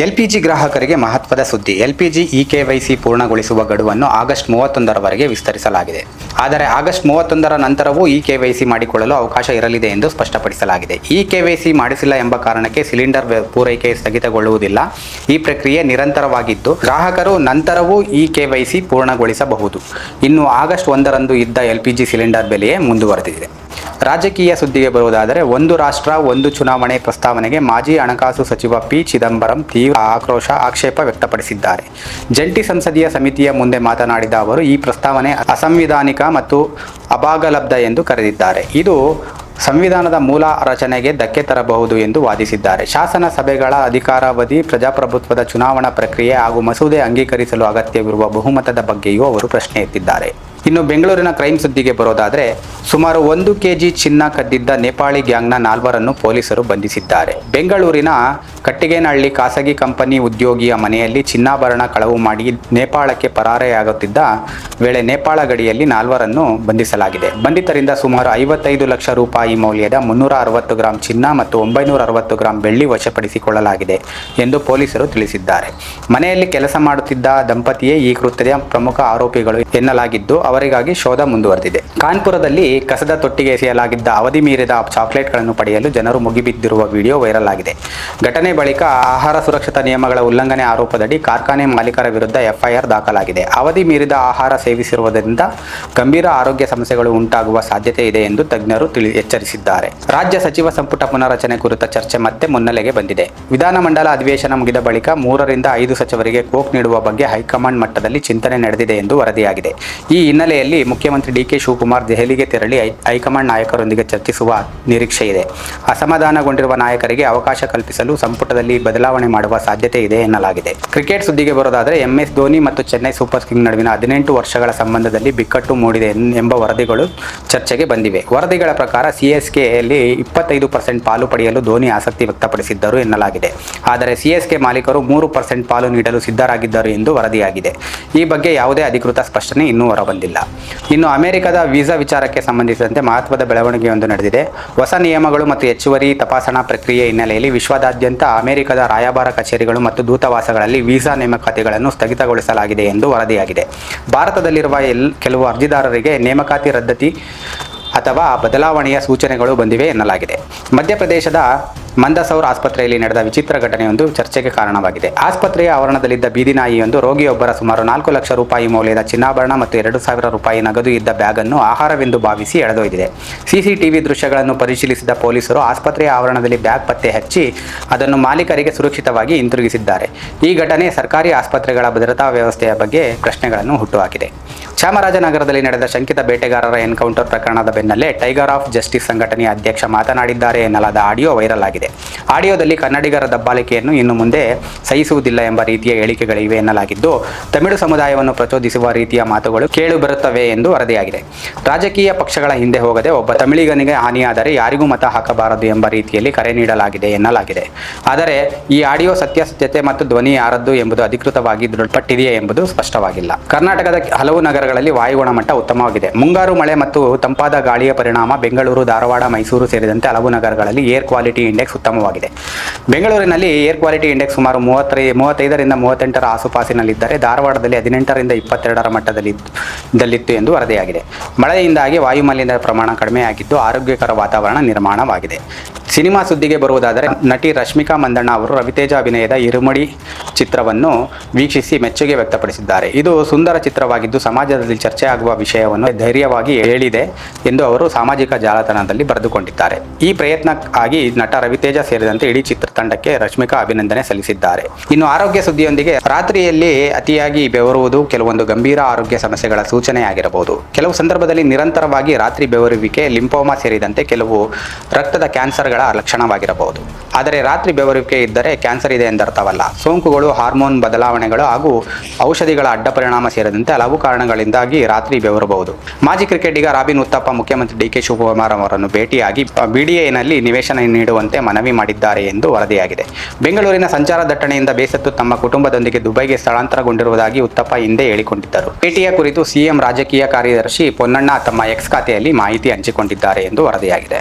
LPG ಗ್ರಾಹಕರಿಗೆ ಮಹತ್ವದ ಸುದ್ದಿ. ಎಲ್ಪಿಜಿ ಇಕೆವೈಸಿ ಪೂರ್ಣಗೊಳಿಸುವ ಗಡುವನ್ನು ಆಗಸ್ಟ್ 31ರವರೆಗೆ ವಿಸ್ತರಿಸಲಾಗಿದೆ. ಆದರೆ ಆಗಸ್ಟ್ 31ರ ನಂತರವೂ ಇಕೆವೈಸಿ ಮಾಡಿಕೊಳ್ಳಲು ಅವಕಾಶ ಇರಲಿದೆ ಎಂದು ಸ್ಪಷ್ಟಪಡಿಸಲಾಗಿದೆ. ಇಕೆವೈಸಿ ಮಾಡಿಸಿಲ್ಲ ಎಂಬ ಕಾರಣಕ್ಕೆ ಸಿಲಿಂಡರ್ ಪೂರೈಕೆ ಸ್ಥಗಿತಗೊಳ್ಳುವುದಿಲ್ಲ. ಈ ಪ್ರಕ್ರಿಯೆ ನಿರಂತರವಾಗಿದ್ದು ಗ್ರಾಹಕರು ನಂತರವೂ ಇಕೆವೈಸಿ ಪೂರ್ಣಗೊಳಿಸಬಹುದು. ಇನ್ನು ಆಗಸ್ಟ್ 1ರಂದು ಇದ್ದ ಎಲ್ಪಿಜಿ ಸಿಲಿಂಡರ್ ಬೆಲೆಯೇ ಮುಂದುವರೆದಿದೆ. ರಾಜಕೀಯ ಸುದ್ದಿಗೆ ಬರುವುದಾದರೆ, ಒಂದು ರಾಷ್ಟ್ರ ಒಂದು ಚುನಾವಣೆ ಪ್ರಸ್ತಾವನೆಗೆ ಮಾಜಿ ಹಣಕಾಸು ಸಚಿವ ಪಿ. ಚಿದಂಬರಂ ತೀವ್ರ ಆಕ್ಷೇಪ ವ್ಯಕ್ತಪಡಿಸಿದ್ದಾರೆ. ಜಂಟಿ ಸಂಸದೀಯ ಸಮಿತಿಯ ಮುಂದೆ ಮಾತನಾಡಿದ ಅವರು, ಈ ಪ್ರಸ್ತಾವನೆ ಅಸಂವಿಧಾನಿಕ ಮತ್ತು ಅಭಾಗಲಬ್ಧ ಎಂದು ಕರೆದಿದ್ದಾರೆ. ಇದು ಸಂವಿಧಾನದ ಮೂಲ ರಚನೆಗೆ ಧಕ್ಕೆ ತರಬಹುದು ಎಂದು ವಾದಿಸಿದ್ದಾರೆ. ಶಾಸನ ಸಭೆಗಳ ಅಧಿಕಾರಾವಧಿ, ಪ್ರಜಾಪ್ರಭುತ್ವದ ಚುನಾವಣಾ ಪ್ರಕ್ರಿಯೆ ಹಾಗೂ ಮಸೂದೆ ಅಂಗೀಕರಿಸಲು ಅಗತ್ಯವಿರುವ ಬಹುಮತದ ಬಗ್ಗೆಯೂ ಅವರು ಪ್ರಶ್ನೆ ಎತ್ತಿದ್ದಾರೆ. ಇನ್ನು ಬೆಂಗಳೂರಿನ ಕ್ರೈಮ್ ಸುದ್ದಿಗೆ ಬರೋದಾದರೆ, ಸುಮಾರು 1 ಕೆಜಿ ಚಿನ್ನ ಕದ್ದಿದ್ದ ನೇಪಾಳಿ ಗ್ಯಾಂಗ್ನ 4ರನ್ನು ಪೊಲೀಸರು ಬಂಧಿಸಿದ್ದಾರೆ. ಬೆಂಗಳೂರಿನ ಕಟ್ಟಿಗೇನಹಳ್ಳಿ ಖಾಸಗಿ ಕಂಪನಿ ಉದ್ಯೋಗಿಯ ಮನೆಯಲ್ಲಿ ಚಿನ್ನಾಭರಣ ಕಳವು ಮಾಡಿ ನೇಪಾಳಕ್ಕೆ ಪರಾರೆಯಾಗುತ್ತಿದ್ದ ವೇಳೆ ನೇಪಾಳ ಗಡಿಯಲ್ಲಿ 4ರನ್ನು ಬಂಧಿಸಲಾಗಿದೆ. ಬಂಧಿತರಿಂದ ಸುಮಾರು 55 ಲಕ್ಷ ರೂಪಾಯಿ ಮೌಲ್ಯದ 360 ಗ್ರಾಂ ಚಿನ್ನ ಮತ್ತು 960 ಗ್ರಾಂ ಬೆಳ್ಳಿ ವಶಪಡಿಸಿಕೊಳ್ಳಲಾಗಿದೆ ಎಂದು ಪೊಲೀಸರು ತಿಳಿಸಿದ್ದಾರೆ. ಮನೆಯಲ್ಲಿ ಕೆಲಸ ಮಾಡುತ್ತಿದ್ದ ದಂಪತಿಯೇ ಈ ಕೃತ್ಯದ ಪ್ರಮುಖ ಆರೋಪಿಗಳು ಎನ್ನಲಾಗಿದ್ದು, ಅವರಿಗಾಗಿ ಶೋಧ ಮುಂದುವರೆದಿದೆ. ಕಾನ್ಪುರದಲ್ಲಿ ಕಸದ ತೊಟ್ಟಿಗೆ ಎಸೆಯಲಾಗಿದ್ದ ಅವಧಿ ಮೀರಿದ ಚಾಕ್ಲೇಟ್ಗಳನ್ನು ಪಡೆಯಲು ಜನರು ಮುಗಿಬಿದ್ದಿರುವ ವಿಡಿಯೋ ವೈರಲ್ ಆಗಿದೆ. ಘಟನೆ ಬಳಿಕ ಆಹಾರ ಸುರಕ್ಷತಾ ನಿಯಮಗಳ ಉಲ್ಲಂಘನೆ ಆರೋಪದಡಿ ಕಾರ್ಖಾನೆ ಮಾಲೀಕರ ವಿರುದ್ಧ ಎಫ್ಐಆರ್ ದಾಖಲಾಗಿದೆ. ಅವಧಿ ಮೀರಿದ ಆಹಾರ ಸೇವಿಸಿರುವುದರಿಂದ ಗಂಭೀರ ಆರೋಗ್ಯ ಸಮಸ್ಯೆಗಳು ಉಂಟಾಗುವ ಸಾಧ್ಯತೆ ಇದೆ ಎಂದು ತಜ್ಞರು ಎಚ್ಚರಿಸಿದ್ದಾರೆ. ರಾಜ್ಯ ಸಚಿವ ಸಂಪುಟ ಪುನರಚನೆ ಕುರಿತ ಚರ್ಚೆ ಮತ್ತೆ ಮುನ್ನೆಲೆಗೆ ಬಂದಿದೆ. ವಿಧಾನಮಂಡಲ ಅಧಿವೇಶನ ಮುಗಿದ ಬಳಿಕ 3ರಿಂದ 5 ಸಚಿವರಿಗೆ ಕೋಕ್ ನೀಡುವ ಬಗ್ಗೆ ಹೈಕಮಾಂಡ್ ಮಟ್ಟದಲ್ಲಿ ಚಿಂತನೆ ನಡೆದಿದೆ ಎಂದು ವರದಿಯಾಗಿದೆ. ಈ ಹಿನ್ನೆಲೆಯಲ್ಲಿ ಮುಖ್ಯಮಂತ್ರಿ ಡಿಕೆ ಶಿವಕುಮಾರ್ ದೆಹಲಿಗೆ ತೆರಳಿ ಹೈಕಮಾಂಡ್ ನಾಯಕರೊಂದಿಗೆ ಚರ್ಚಿಸುವ ನಿರೀಕ್ಷೆ ಇದೆ. ಅಸಮಾಧಾನಗೊಂಡಿರುವ ನಾಯಕರಿಗೆ ಅವಕಾಶ ಕಲ್ಪಿಸಲು ಸಂಪುಟದಲ್ಲಿ ಬದಲಾವಣೆ ಮಾಡುವ ಸಾಧ್ಯತೆ ಇದೆ ಎನ್ನಲಾಗಿದೆ. ಕ್ರಿಕೆಟ್ ಸುದ್ದಿಗೆ ಬರೋದಾದರೆ, MS ಧೋನಿ ಮತ್ತು ಚೆನ್ನೈ ಸೂಪರ್ ಕಿಂಗ್ಸ್ ನಡುವಿನ 18 ವರ್ಷಗಳ ಸಂಬಂಧದಲ್ಲಿ ಬಿಕ್ಕಟ್ಟು ಮೂಡಿದೆ ಎಂಬ ವರದಿಗಳು ಚರ್ಚೆಗೆ ಬಂದಿವೆ. ವರದಿಗಳ ಪ್ರಕಾರ CSKಯಲ್ಲಿ 25% ಪಾಲು ಪಡೆಯಲು ಧೋನಿ ಆಸಕ್ತಿ ವ್ಯಕ್ತಪಡಿಸಿದ್ದರು ಎನ್ನಲಾಗಿದೆ. ಆದರೆ CSK ಮಾಲೀಕರು 3% ಪಾಲು ನೀಡಲು ಸಿದ್ಧರಾಗಿದ್ದರು ಎಂದು ವರದಿಯಾಗಿದೆ. ಈ ಬಗ್ಗೆ ಯಾವುದೇ ಅಧಿಕೃತ ಸ್ಪಷ್ಟನೆ ಇನ್ನೂ ಹೊರಬಂದಿಲ್ಲ. ಇನ್ನು ಅಮೆರಿಕದ ವೀಸಾ ವಿಚಾರಕ್ಕೆ ಸಂಬಂಧಿಸಿದಂತೆ ಮಹತ್ವದ ಬೆಳವಣಿಗೆಯೊಂದು ನಡೆದಿದೆ. ಹೊಸ ನಿಯಮಗಳು ಮತ್ತು ಹೆಚ್ಚುವರಿ ತಪಾಸಣಾ ಪ್ರಕ್ರಿಯೆ ಹಿನ್ನೆಲೆಯಲ್ಲಿ ವಿಶ್ವದಾದ್ಯಂತ ಅಮೆರಿಕದ ರಾಯಭಾರ ಕಚೇರಿಗಳು ಮತ್ತು ದೂತಾವಾಸಗಳಲ್ಲಿ ವೀಸಾ ನೇಮಕಾತಿಗಳನ್ನು ಸ್ಥಗಿತಗೊಳಿಸಲಾಗಿದೆ ಎಂದು ವರದಿಯಾಗಿದೆ. ಭಾರತದಲ್ಲಿರುವ ಕೆಲವು ಅರ್ಜಿದಾರರಿಗೆ ನೇಮಕಾತಿ ರದ್ದತಿ ಅಥವಾ ಬದಲಾವಣೆಯ ಸೂಚನೆಗಳು ಬಂದಿವೆ ಎನ್ನಲಾಗಿದೆ. ಮಧ್ಯಪ್ರದೇಶದ ಮಂದಸೌರ್ ಆಸ್ಪತ್ರೆಯಲ್ಲಿ ನಡೆದ ವಿಚಿತ್ರ ಘಟನೆಯೊಂದು ಚರ್ಚೆಗೆ ಕಾರಣವಾಗಿದೆ. ಆಸ್ಪತ್ರೆಯ ಆವರಣದಲ್ಲಿದ್ದ ಬೀದಿ ನಾಯಿಯೊಂದು ರೋಗಿಯೊಬ್ಬರ ಸುಮಾರು 4 ಲಕ್ಷ ರೂಪಾಯಿ ಮೌಲ್ಯದ ಚಿನ್ನಾಭರಣ ಮತ್ತು 2,000 ರೂಪಾಯಿ ನಗದು ಇದ್ದ ಬ್ಯಾಗನ್ನು ಆಹಾರವೆಂದು ಭಾವಿಸಿ ಎಳೆದೊಯ್ದಿದೆ. CCTV ದೃಶ್ಯಗಳನ್ನು ಪರಿಶೀಲಿಸಿದ ಪೊಲೀಸರು ಆಸ್ಪತ್ರೆಯ ಆವರಣದಲ್ಲಿ ಬ್ಯಾಗ್ ಪತ್ತೆ ಹಚ್ಚಿ ಅದನ್ನು ಮಾಲೀಕರಿಗೆ ಸುರಕ್ಷಿತವಾಗಿ ಹಿಂತಿರುಗಿಸಿದ್ದಾರೆ. ಈ ಘಟನೆ ಸರ್ಕಾರಿ ಆಸ್ಪತ್ರೆಗಳ ಭದ್ರತಾ ವ್ಯವಸ್ಥೆಯ ಬಗ್ಗೆ ಪ್ರಶ್ನೆಗಳನ್ನು ಹುಟ್ಟುಹಾಕಿದೆ. ಚಾಮರಾಜನಗರದಲ್ಲಿ ನಡೆದ ಶಂಕಿತ ಬೇಟೆಗಾರರ ಎನ್ಕೌಂಟರ್ ಪ್ರಕರಣದ ಬೆನ್ನಲ್ಲೇ ಟೈಗರ್ ಆಫ್ ಜಸ್ಟಿಸ್ ಸಂಘಟನೆಯ ಅಧ್ಯಕ್ಷ ಮಾತನಾಡಿದ್ದಾರೆ ಎನ್ನಲಾದ ಆಡಿಯೋ ವೈರಲ್ ಆಗಿದೆ. ಆಡಿಯೋದಲ್ಲಿ ಕನ್ನಡಿಗರ ದಬ್ಬಾಳಿಕೆಯನ್ನು ಇನ್ನು ಮುಂದೆ ಸಹಿಸುವುದಿಲ್ಲ ಎಂಬ ರೀತಿಯ ಹೇಳಿಕೆಗಳಿವೆ ಎನ್ನಲಾಗಿದ್ದು, ತಮಿಳು ಸಮುದಾಯವನ್ನು ಪ್ರಚೋದಿಸುವ ರೀತಿಯ ಮಾತುಗಳು ಕೇಳಿಬರುತ್ತವೆ ಎಂದು ವರದಿಯಾಗಿದೆ. ರಾಜಕೀಯ ಪಕ್ಷಗಳ ಹಿಂದೆ ಹೋಗದೆ ಒಬ್ಬ ತಮಿಳಿಗನಿಗೆ ಹಾನಿಯಾದರೆ ಯಾರಿಗೂ ಮತ ಹಾಕಬಾರದು ಎಂಬ ರೀತಿಯಲ್ಲಿ ಕರೆ ನೀಡಲಾಗಿದೆ ಎನ್ನಲಾಗಿದೆ. ಆದರೆ ಈ ಆಡಿಯೋ ಸತ್ಯಾಸತ್ಯತೆ ಮತ್ತು ಧ್ವನಿ ಯಾರದ್ದು ಎಂಬುದು ಅಧಿಕೃತವಾಗಿ ದೃಢಪಟ್ಟಿದೆಯೇ ಎಂಬುದು ಸ್ಪಷ್ಟವಾಗಿಲ್ಲ. ಕರ್ನಾಟಕದ ಹಲವು ನಗರಗಳಲ್ಲಿ ವಾಯು ಗುಣಮಟ್ಟ ಉತ್ತಮವಾಗಿದೆ. ಮುಂಗಾರು ಮಳೆ ಮತ್ತು ತಂಪಾದ ಗಾಳಿಯ ಪರಿಣಾಮ ಬೆಂಗಳೂರು, ಧಾರವಾಡ, ಮೈಸೂರು ಸೇರಿದಂತೆ ಹಲವು ನಗರಗಳಲ್ಲಿ ಏರ್ ಕ್ವಾಲಿಟಿ ಇಂಡೆಕ್ಸ್ ಉತ್ತಮವಾಗಿದೆ. ಬೆಂಗಳೂರಿನಲ್ಲಿ ಏರ್ ಕ್ವಾಲಿಟಿ ಇಂಡೆಕ್ಸ್ ಸುಮಾರು 35ರಿಂದ 38ರ ಆಸುಪಾಸಿನಲ್ಲಿದ್ದರೆ ಧಾರವಾಡದಲ್ಲಿ 18ರಿಂದ 22ರ ಮಟ್ಟದಲ್ಲಿತ್ತು ಎಂದು ವರದಿಯಾಗಿದೆ. ಮಳೆಯಿಂದಾಗಿ ವಾಯುಮಾಲಿನ್ಯದ ಪ್ರಮಾಣ ಕಡಿಮೆಯಾಗಿದ್ದು ಆರೋಗ್ಯಕರ ವಾತಾವರಣ ನಿರ್ಮಾಣವಾಗಿದೆ. ಸಿನಿಮಾ ಸುದ್ದಿಗೆ ಬರುವುದಾದರೆ, ನಟಿ ರಶ್ಮಿಕಾ ಮಂದಣ್ಣ ಅವರು ರವಿತೇಜ ಅಭಿನಯದ ಇರುಮಡಿ ಚಿತ್ರವನ್ನು ವೀಕ್ಷಿಸಿ ಮೆಚ್ಚುಗೆ ವ್ಯಕ್ತಪಡಿಸಿದ್ದಾರೆ. ಇದು ಸುಂದರ ಚಿತ್ರವಾಗಿದ್ದು ಸಮಾಜದಲ್ಲಿ ಚರ್ಚೆ ಆಗುವ ವಿಷಯವನ್ನು ಧೈರ್ಯವಾಗಿ ಹೇಳಿದೆ ಎಂದು ಅವರು ಸಾಮಾಜಿಕ ಜಾಲತಾಣದಲ್ಲಿ ಬರೆದುಕೊಂಡಿದ್ದಾರೆ. ಈ ಪ್ರಯತ್ನಕ್ಕಾಗಿ ನಟ ರವಿತೇಜ ಸೇರಿದಂತೆ ಇಡೀ ಚಿತ್ರತಂಡಕ್ಕೆ ರಶ್ಮಿಕಾ ಅಭಿನಂದನೆ ಸಲ್ಲಿಸಿದ್ದಾರೆ. ಇನ್ನು ಆರೋಗ್ಯ ಸುದ್ದಿಯೊಂದಿಗೆ, ರಾತ್ರಿಯಲ್ಲಿ ಅತಿಯಾಗಿ ಬೆವರುವುದು ಕೆಲವೊಂದು ಗಂಭೀರ ಆರೋಗ್ಯ ಸಮಸ್ಯೆಗಳ ಸೂಚನೆಯಾಗಿರಬಹುದು. ಕೆಲವು ಸಂದರ್ಭದಲ್ಲಿ ನಿರಂತರವಾಗಿ ರಾತ್ರಿ ಬೆವರುವಿಕೆ ಲಿಂಫೋಮಾ ಸೇರಿದಂತೆ ಕೆಲವು ರಕ್ತದ ಕ್ಯಾನ್ಸರ್ಗಳ ಲಕ್ಷಣವಾಗಿರಬಹುದು. ಆದರೆ ರಾತ್ರಿ ಬೆವರುವಿಕೆ ಇದ್ದರೆ ಕ್ಯಾನ್ಸರ್ ಇದೆ ಎಂದರ್ಥವಲ್ಲ. ಸೋಂಕುಗಳು, ಹಾರ್ಮೋನ್ ಬದಲಾವಣೆಗಳು ಹಾಗೂ ಔಷಧಿಗಳ ಅಡ್ಡ ಪರಿಣಾಮ ಸೇರಿದಂತೆ ಹಲವು ಕಾರಣಗಳಿಂದಾಗಿ ರಾತ್ರಿ ಬೆವರಬಹುದು. ಮಾಜಿ ಕ್ರಿಕೆಟಿಗ ರಾಬಿನ್ ಉತ್ತಪ್ಪ ಮುಖ್ಯಮಂತ್ರಿ ಡಿಕೆ ಶಿವಕುಮಾರ್ ಅವರನ್ನು ಭೇಟಿಯಾಗಿ BDAನಲ್ಲಿ ನಿವೇಶನ ನೀಡುವಂತೆ ಮನವಿ ಮಾಡಿದ್ದಾರೆ ಎಂದು ವರದಿಯಾಗಿದೆ. ಬೆಂಗಳೂರಿನ ಸಂಚಾರ ದಟ್ಟಣೆಯಿಂದ ಬೇಸತ್ತು ತಮ್ಮ ಕುಟುಂಬದೊಂದಿಗೆ ದುಬೈಗೆ ಸ್ಥಳಾಂತರಗೊಂಡಿರುವುದಾಗಿ ಉತ್ತಪ್ಪ ಹಿಂದೆ ಹೇಳಿಕೊಂಡಿದ್ದರು. ಭೇಟಿಯ ಕುರಿತು CM ರಾಜಕೀಯ ಕಾರ್ಯದರ್ಶಿ ಪೊನ್ನಣ್ಣ ತಮ್ಮ X ಖಾತೆಯಲ್ಲಿ ಮಾಹಿತಿ ಹಂಚಿಕೊಂಡಿದ್ದಾರೆ ಎಂದು ವರದಿಯಾಗಿದೆ.